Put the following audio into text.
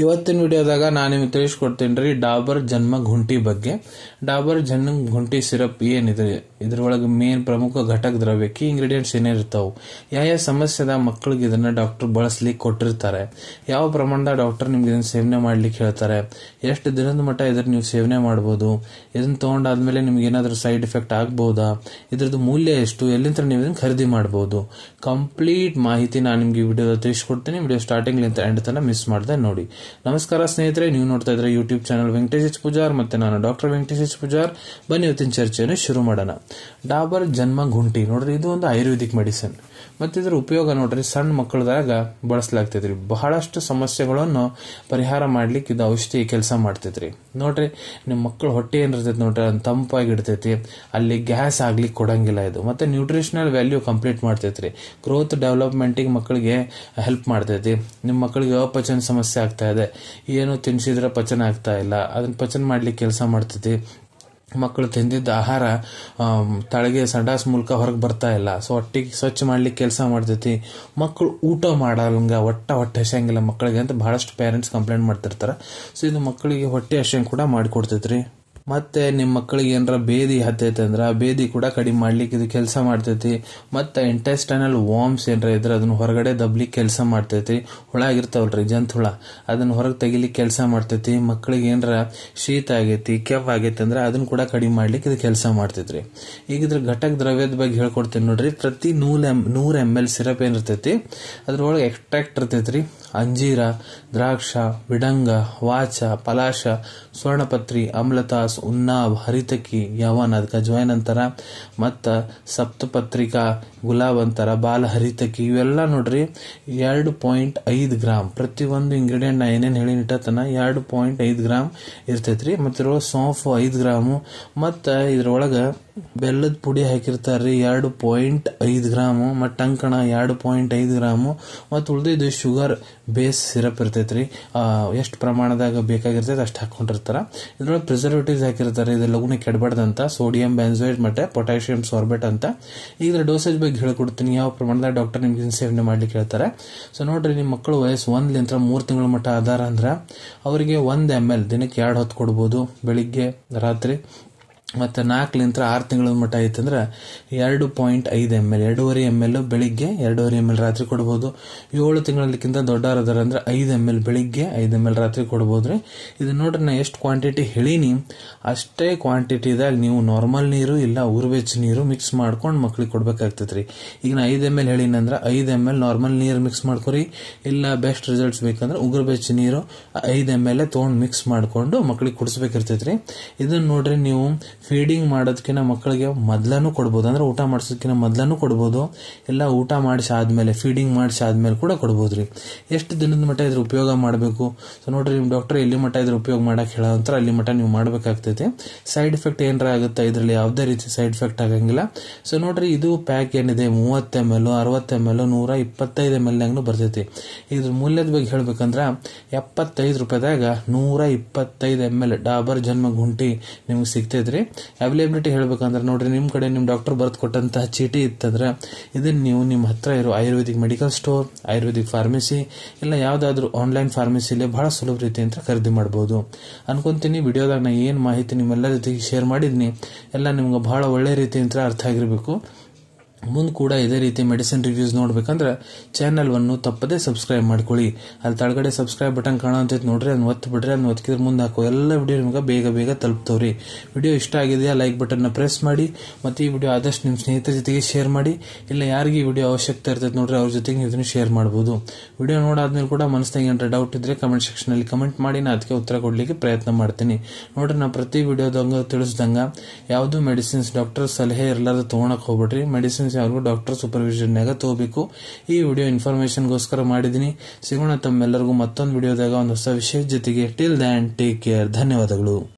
ಇವತ್ತಿನ ವಿಡಿಯೋದಾಗ ನಾನು ನಿಮಗೆ ತಿಳಿಸ್ಕೊಡ್ತೀನಿ ರೀ ಡಾಬರ್ ಜನ್ಮ ಗುಂಟಿ ಬಗ್ಗೆ. ಡಾಬರ್ ಜನ್ಮ ಗುಂಟಿ ಸಿರಪ್ ಏನಿದೆ, ಇದ್ರೊಳಗೆ ಮೇನ್ ಪ್ರಮುಖ ಘಟಕ ದ್ರವ್ಯ ಕೀ ಇಂಗ್ರೀಡಿಯೆಂಟ್ಸ್ ಏನಿರ್ತಾವೆ, ಯಾವ ಸಮಸ್ಯೆದ ಮಕ್ಕಳಿಗೆ ಇದನ್ನ ಡಾಕ್ಟರ್ ಬಳಸ್ಲಿಕ್ಕೆ ಕೊಟ್ಟಿರ್ತಾರೆ, ಯಾವ ಪ್ರಮಾಣದ ಡಾಕ್ಟರ್ ನಿಮ್ಗೆ ಇದನ್ನ ಸೇವನೆ ಮಾಡ್ಲಿಕ್ಕೆ ಹೇಳ್ತಾರೆ, ಎಷ್ಟು ದಿನದ ಮಟ್ಟ ಇದನ್ನ ನೀವು ಸೇವನೆ ಮಾಡಬಹುದು, ಇದನ್ನ ತಗೊಂಡಾದ್ಮೇಲೆ ನಿಮ್ಗೆ ಏನಾದ್ರೂ ಸೈಡ್ ಎಫೆಕ್ಟ್ ಆಗ್ಬಹುದಾ, ಇದ್ರದ್ದು ಮೂಲ್ಯ ಎಷ್ಟು, ಎಲ್ಲಿಂದ ನೀವು ಇದನ್ನ ಖರೀದಿ ಮಾಡಬಹುದು, ಕಂಪ್ಲೀಟ್ ಮಾಹಿತಿ ನಾನು ನಿಮ್ಗೆ ವಿಡಿಯೋ ತಿಳಿಸ್ಕೊಡ್ತೀನಿ. ವಿಡಿಯೋ ಸ್ಟಾರ್ಟಿಂಗ್ ಲಿಂದ ಎಂಡ್ ತನಕ ಮಿಸ್ ಮಾಡದೆ ನೋಡಿ. ನಮಸ್ಕಾರ ಸ್ನೇಹಿತರೆ, ನೀವು ನೋಡ್ತಾ ಇದ್ರೆ YouTube channel Venkatesh H Pujar, ಮತ್ತೆ ನಾನು ಡಾಕ್ಟರ್ ವೆಂಕಟೇಶ್ ಎಚ್ ಪೂಜಾರ್. ಬನ್ನಿ ಇವತ್ತಿನ ಚರ್ಚೆಯನ್ನು ಶುರು ಮಾಡೋಣ. ಡಾಬರ್ ಜನ್ಮ ಗುಂಟಿ ನೋಡ್ರಿ, ಇದು ಒಂದು ಆಯುರ್ವೇದಿಕ್ ಮೆಡಿಸಿನ್. ಮತ್ತೆ ಇದ್ರ ಉಪಯೋಗ ನೋಡ್ರಿ ಸಣ್ಣ ಮಕ್ಕಳದಾಗ ಬಳಸಲಾಗ್ತೈತ್ರಿ. ಬಹಳಷ್ಟು ಸಮಸ್ಯೆಗಳನ್ನು ಪರಿಹಾರ ಮಾಡ್ಲಿಕ್ಕೆ ಇದು ಔಷಧಿ ಕೆಲಸ ಮಾಡ್ತೈತ್ರಿ. ನೋಡ್ರಿ, ನಿಮ್ಮ ಮಕ್ಕಳು ಹೊಟ್ಟೆ ಏನಿರ್ತೈತಿ ನೋಡ್ರಿ, ಅದು ತಂಪಾಗಿ ಇಡ್ತೈತಿ, ಅಲ್ಲಿ ಗ್ಯಾಸ್ ಆಗ್ಲಿಕ್ಕೆ ಕೊಡಂಗಿಲ್ಲ ಇದು. ಮತ್ತೆ ನ್ಯೂಟ್ರಿಷನಲ್ ವ್ಯಾಲ್ಯೂ ಕಂಪ್ಲೀಟ್ ಮಾಡ್ತೈತ್ರಿ. ಗ್ರೋತ್ ಡೆವಲಪ್ಮೆಂಟಿಗೆ ಮಕ್ಕಳಿಗೆ ಹೆಲ್ಪ್ ಮಾಡ್ತೈತಿ. ನಿಮ್ಮ ಮಕ್ಕಳಿಗೆ ಅಪಚನ ಸಮಸ್ಯೆ ಆಗ್ತಾ ಇದೆ, ಏನು ತಿನ್ಸಿದ್ರೆ ಪಚನ ಆಗ್ತಾ ಇಲ್ಲ, ಅದನ್ನ ಪಚನ ಮಾಡ್ಲಿಕ್ಕೆ ಕೆಲಸ ಮಾಡ್ತೈತಿ. ಮಕ್ಕಳು ತಿಂದಿದ್ದ ಆಹಾರ ತಳಗೆ ಸಂಡಾಸ್ ಮೂಲಕ ಹೊರಗೆ ಬರ್ತಾ ಇಲ್ಲ, ಸೊ ಹೊಟ್ಟಿಗೆ ಸ್ವಚ್ಛ ಮಾಡ್ಲಿಕ್ಕೆ ಕೆಲಸ ಮಾಡ್ತೈತಿ. ಮಕ್ಕಳು ಊಟ ಮಾಡಂಗ ಹೊಟ್ಟೆ ಹಸಿಯಂಗಿಲ್ಲ ಮಕ್ಕಳಿಗೆ ಅಂತ ಬಹಳಷ್ಟು ಪೇರೆಂಟ್ಸ್ ಕಂಪ್ಲೇಂಟ್ ಮಾಡ್ತಿರ್ತಾರ. ಸೊ ಇದು ಮಕ್ಕಳಿಗೆ ಹೊಟ್ಟೆ ಹಸಿಯಂಗ್ ಕೂಡ ಮಾಡಿಕೊಡ್ತೈತ್ರಿ. ಮತ್ತೆ ನಿಮ್ಮ ಮಕ್ಕಳಿಗೆ ಏನಾರ ಬೇದಿ ಹತ್ತೈತೆ ಅಂದ್ರೆ ಆ ಬೇದಿ ಕೂಡ ಕಡಿಮೆ ಮಾಡ್ಲಿಕ್ಕೆ ಇದು ಕೆಲಸ ಮಾಡ್ತೈತಿ. ಮತ್ತೆ ಇಂಟೆಸ್ಟೈನಲ್ ವಾರ್ಮ್ಸ್ ಏನಾರ ಇದ್ರೆ ಅದನ್ನ ಹೊರಗಡೆ ದಬ್ಲಿಕ್ಕೆ ಕೆಲಸ ಮಾಡ್ತೈತಿ. ಹುಳ ಆಗಿರ್ತಾವಲ್ರಿ, ಜಂತು ಹುಳ, ಅದನ್ನ ಹೊರಗೆ ತೆಗಿಲಿಕ್ಕೆ ಕೆಲಸ ಮಾಡ್ತೈತಿ. ಮಕ್ಕಳಿಗೆ ಏನಾರ ಶೀತ ಆಗೈತಿ, ಕೆಫ್ ಆಗೈತಿ ಅಂದ್ರೆ ಅದನ್ನ ಕೂಡ ಕಡಿಮೆ ಮಾಡ್ಲಿಕ್ಕೆ ಇದು ಕೆಲಸ ಮಾಡ್ತೈತ್ರಿ. ಈಗ ಇದ್ರ ಘಟಕ ದ್ರವ್ಯದ ಬಗ್ಗೆ ಹೇಳ್ಕೊಡ್ತೀನಿ ನೋಡ್ರಿ. ಪ್ರತಿ 100 ml ಸಿರಪ್ ಏನಿರ್ತೈತಿ ಅದ್ರೊಳಗೆ ಎಕ್ಸ್ಟ್ರಾಕ್ಟ್ ಇರ್ತೈತ್ರಿ. ಅಂಜೀರ, ದ್ರಾಕ್ಷ, ವಿಡಂಗ, ವಾಚ, ಪಲಾಶ, ಸ್ವರ್ಣಪತ್ರಿ, ಅಮ್ಲತಾಸ್, ಉನ್ನಾವ್, ಹರಿತಕಿ, ಯವನ್ ಅದಕ್ಕೆ ಅಜ್ವೈನ್ ಅಂತಾರ, ಮತ್ತ ಸಪ್ತಪತ್ರಿಕಾ, ಗುಲಾಬ್ ಅಂತಾರ, ಬಾಲ ಹರಿತಕಿ, ಇವೆಲ್ಲ ನೋಡ್ರಿ 2.5 ಗ್ರಾಮ್. ಪ್ರತಿ ಒಂದು ಇಂಗ್ರೀಡಿಯೆಂಟ್ ನಾ ಏನೇನು ಹೇಳಿ ಇಟ್ಟತನ 2.5 ಗ್ರಾಮ್ ಇರ್ತೈತ್ರಿ. ಮತ್ತೆ ಇದ್ರೊಳಗೆ ಸೋಂಫು 5 ಗ್ರಾಮು, ಮತ್ತ ಇದ್ರೊಳಗ ಬೆಲ್ಲದ ಪುಡಿ ಹಾಕಿರ್ತಾರ್ರಿ 2.5 ಗ್ರಾಮು, ಮತ್ತು ಟಂಕಣ 2.5 ಗ್ರಾಮು, ಮತ್ತು ಉಳಿದಿದ್ದು ಶುಗರ್ ಬೇಸ್ ಸಿರಪ್ ಇರ್ತೈತ್ರಿ. ಎಷ್ಟು ಪ್ರಮಾಣದಾಗ ಬೇಕಾಗಿರ್ತೈತೆ ಅಷ್ಟು ಹಾಕೊಂಡಿರ್ತಾರ. ಇದ್ರೊಳಗೆ ಪ್ರಿಸರ್ವೇಟಿವ್ಸ್ ಹಾಕಿರ್ತಾರೆ, ಇದು ಲಘುನೆ ಕೆಡಬಾರ್ದಂತ, ಸೋಡಿಯಂ ಬೆಂಜೋಯೇಟ್ ಮತ್ತೆ ಪೊಟ್ಯಾಷಿಯಂ ಸಾರ್ಬೇಟ್ ಅಂತ. ಈಗ ಇದ್ರ ಡೋಸೇಜ್ ಬಗ್ಗೆ ಹೇಳ್ಕೊಡ್ತೀನಿ, ಯಾವ ಪ್ರಮಾಣದಾಗ ಡಾಕ್ಟರ್ ನಿಮ್ಗೆ ಸೇವನೆ ಮಾಡ್ಲಿಕ್ಕೆ ಹೇಳ್ತಾರೆ. ಸೊ ನೋಡ್ರಿ, ನಿಮ್ಮ ಮಕ್ಕಳು ವಯಸ್ಸು 1 3 ತಿಂಗಳ ಮಟ್ಟ ಆಧಾರ ಅಂದ್ರೆ ಅವರಿಗೆ 1 ml ದಿನಕ್ಕೆ 2 ಹೊತ್ತು ಕೊಡ್ಬೋದು, ಬೆಳಿಗ್ಗೆ ರಾತ್ರಿ. ಮತ್ತೆ 4 6 ತಿಂಗಳ ಮಟ್ಟ ಐತಂದ್ರೆ 2.5 ml 2.5 ml ಬೆಳಿಗ್ಗೆ, 2.5 ml ರಾತ್ರಿ ಕೊಡ್ಬೋದು. 7 ತಿಂಗಳಕ್ಕಿಂತ ದೊಡ್ಡವರದಾರ ಅಂದ್ರೆ 5 ml ಬೆಳಿಗ್ಗೆ, 5 ml ರಾತ್ರಿ ಕೊಡ್ಬೋದ್ರಿ. ಇದು ನೋಡ್ರಿ, ನಾ ಎಷ್ಟು ಕ್ವಾಂಟಿಟಿ ಹೇಳೀನಿ ಅಷ್ಟೇ ಕ್ವಾಂಟಿಟಿದಾಗ ನೀವು ನಾರ್ಮಲ್ ನೀರು ಇಲ್ಲ ಉರುಬೆಚ್ಚ ನೀರು ಮಿಕ್ಸ್ ಮಾಡ್ಕೊಂಡು ಮಕ್ಳಿಗೆ ಕೊಡ್ಬೇಕಾಗ್ತೈತ್ರಿ. ಈಗ ನಾ 5 ml ಹೇಳಿನಂದ್ರೆ 5 ml ನಾರ್ಮಲ್ ನೀರು ಮಿಕ್ಸ್ ಮಾಡ್ಕೊರಿ, ಇಲ್ಲ ಬೆಸ್ಟ್ ರಿಸಲ್ಟ್ಸ್ ಬೇಕಂದ್ರೆ ಉಗುರುಬೆಚ್ಚ ನೀರು 5 ml ತೊಗೊಂಡು ಮಿಕ್ಸ್ ಮಾಡ್ಕೊಂಡು ಮಕ್ಳಿಗೆ ಕುಡಿಸ್ಬೇಕಿರ್ತೈತ್ರಿ. ಇದನ್ನ ನೋಡ್ರಿ, ನೀವು ಫೀಡಿಂಗ್ ಮಾಡೋದಕ್ಕಿಂತ ಮಕ್ಕಳಿಗೆ ಮೊದ್ಲೂ ಕೊಡ್ಬೋದು, ಅಂದ್ರೆ ಊಟ ಮಾಡಿಸೋದಕ್ಕಿಂತ ಮೊದ್ಲೂ ಕೊಡ್ಬೋದು, ಇಲ್ಲ ಊಟ ಮಾಡಿಸಿ ಆದ್ಮೇಲೆ ಫೀಡಿಂಗ್ ಮಾಡಿಸಿ ಆದ್ಮೇಲೆ ಕೂಡ ಕೊಡ್ಬೋದ್ರಿ. ಎಷ್ಟು ದಿನದ ಮಟ್ಟ ಇದ್ರ ಉಪಯೋಗ ಮಾಡಬೇಕು? ಸೊ ನೋಡ್ರಿ, ನಿಮ್ ಡಾಕ್ಟರ್ ಎಲ್ಲಿ ಮಟ್ಟ ಇದ್ರ ಉಪಯೋಗ ಮಾಡಕ್ ಹೇಳಂತಾರ ಅಲ್ಲಿ ಮಟ್ಟ ನೀವು ಮಾಡ್ಬೇಕಾಗ್ತೈತಿ. ಸೈಡ್ ಎಫೆಕ್ಟ್ ಏನಾರ ಆಗುತ್ತೆ, ಇದ್ರಲ್ಲಿ ಯಾವುದೇ ರೀತಿ ಸೈಡ್ ಎಫೆಕ್ಟ್ ಆಗಂಗಿಲ್ಲ. ಸೊ ನೋಡ್ರಿ, ಇದು ಪ್ಯಾಕ್ ಏನಿದೆ 30 ml 60 ml 125 ml ನಾಗೂ ಬರ್ತೈತಿ. ಇದ್ರ ಮೂಲ್ಯದ ಬಗ್ಗೆ ಹೇಳ್ಬೇಕಂದ್ರ 75 ರೂಪಾಯಿದಾಗ 125 ml ಡಾಬರ್ ಜನ್ಮ ಗುಂಟಿ ನಿಮ್ಗೆ ಸಿಗ್ತೈತ್ರಿ. ಅವೈಲೇಬಿಲಿಟಿ ಹೇಳ್ಬೇಕಂದ್ರೆ ನೋಡ್ರಿ, ನಿಮ್ ಕಡೆ ನಿಮ್ ಡಾಕ್ಟರ್ ಬರ್ದು ಕೊಟ್ಟಂತಹ ಚೀಟಿ ಇತ್ತಂದ್ರೆ ಇದನ್ನ ನೀವು ನಿಮ್ಮ ಹತ್ರ ಇರೋ Ayurvedic medical store, Ayurvedic pharmacy, ಇಲ್ಲ ಯಾವ್ದಾದ್ರು ಆನ್ಲೈನ್ ಫಾರ್ಮಸಿಲಿ ಬಹಳ ಸುಲಭ ರೀತಿ ಅಂತ ಖರೀದಿ ಮಾಡಬಹುದು ಅನ್ಕೊಂತೀನಿ. ವಿಡಿಯೋದಾಗ ನಾ ಏನ್ ಮಾಹಿತಿ ನಿಮ್ಮೆಲ್ಲ ಜೊತೆಗೆ ಶೇರ್ ಮಾಡಿದ್ನಿ ಎಲ್ಲ ನಿಮ್ಗೆ ಬಹಳ ಒಳ್ಳೆ ರೀತಿ ಅಂತ ಅರ್ಥ ಆಗಿರ್ಬೇಕು. ಮುಂದೆ ಕೂಡ ಇದೇ ರೀತಿ ಮೆಡಿಸಿನ್ ರಿವ್ಯೂಸ್ ನೋಡ್ಬೇಕಂದ್ರೆ ಚಾನಲ್ ಅನ್ನು ತಪ್ಪದೇ ಸಬ್ಸ್ಕ್ರೈಬ್ ಮಾಡ್ಕೊಳ್ಳಿ. ಅಲ್ಲಿ ತಳಗಡೆ ಸಬ್ಸ್ಕ್ರೈಬ್ ಬಟನ್ ಕಾಣುವಂತೈತಿ ನೋಡ್ರಿ, ಅದನ್ನ ಒತ್ತಿ ಬಿಡ್ರಿ. ಅದನ್ನ ಒತ್ತಿದ್ರೆ ಮುಂದೆ ಹಾಕೋ ಎಲ್ಲ ವಿಡಿಯೋ ನಿಮ್ಗೆ ಬೇಗ ತಲುಪ್ತವ್ರಿ. ವಿಡಿಯೋ ಇಷ್ಟ ಆಗಿದೆಯಾ ಲೈಕ್ ಬಟನ್ ನ ಪ್ರೆಸ್ ಮಾಡಿ, ಮತ್ತೆ ಈ ವಿಡಿಯೋ ಆದಷ್ಟು ನಿಮ್ಮ ಸ್ನೇಹಿತರ ಜೊತೆಗೆ ಶೇರ್ ಮಾಡಿ. ಇಲ್ಲ ಯಾರಿಗೆ ಈ ವಿಡಿಯೋ ಅವಶ್ಯಕತೆ ಇರ್ತೈತೆ ನೋಡ್ರಿ, ಅವ್ರ ಜೊತೆಗೆ ನೀವು ಇದನ್ನು ಶೇರ್ ಮಾಡಬಹುದು. ವಿಡಿಯೋ ನೋಡಾದ್ಮೇಲೆ ಕೂಡ ಮನಸ್ಸಿನಾಗ ಏನಾರ ಡೌಟ್ ಇದ್ರೆ ಕಮೆಂಟ್ ಸೆಕ್ಷನ್ ಅಲ್ಲಿ ಕಮೆಂಟ್ ಮಾಡಿ, ನಾ ಅದಕ್ಕೆ ಉತ್ತರ ಕೊಡ್ಲಿಕ್ಕೆ ಪ್ರಯತ್ನ ಮಾಡ್ತೀನಿ. ನೋಡ್ರಿ, ನಾ ಪ್ರತಿ ವಿಡಿಯೋದಂಗ ತಿಳಿಸ್ದಂಗ ಯಾವ್ದು ಮೆಡಿಸಿನ್ಸ್ ಡಾಕ್ಟರ್ ಸಲಹೆ ಇರ್ಲಾರ್ದ ತಗೊಳಕ್ ಹೋಗ್ಬಿಡ್ರಿ. ಮೆಡಿಸಿನ್ಸ್ ಯಾರು ಡಾಕ್ಟರ್ ಸೂಪರ್ವಿಷನ್ ನಾಗ ತಗೋಬೇಕು. ಈ ವಿಡಿಯೋ ಇನ್ಫಾರ್ಮೇಶನ್ಗೋಸ್ಕರ ಮಾಡಿದೀನಿ. ಸಿಗೋಣ ತಮ್ಮೆಲ್ಲರಿಗೂ ಮತ್ತೊಂದು ವಿಡಿಯೋದಾಗ ಒಂದು ಹೊಸ ವಿಷಯದ ಜೊತೆಗೆ. Till than take care. ಧನ್ಯವಾದಗಳು.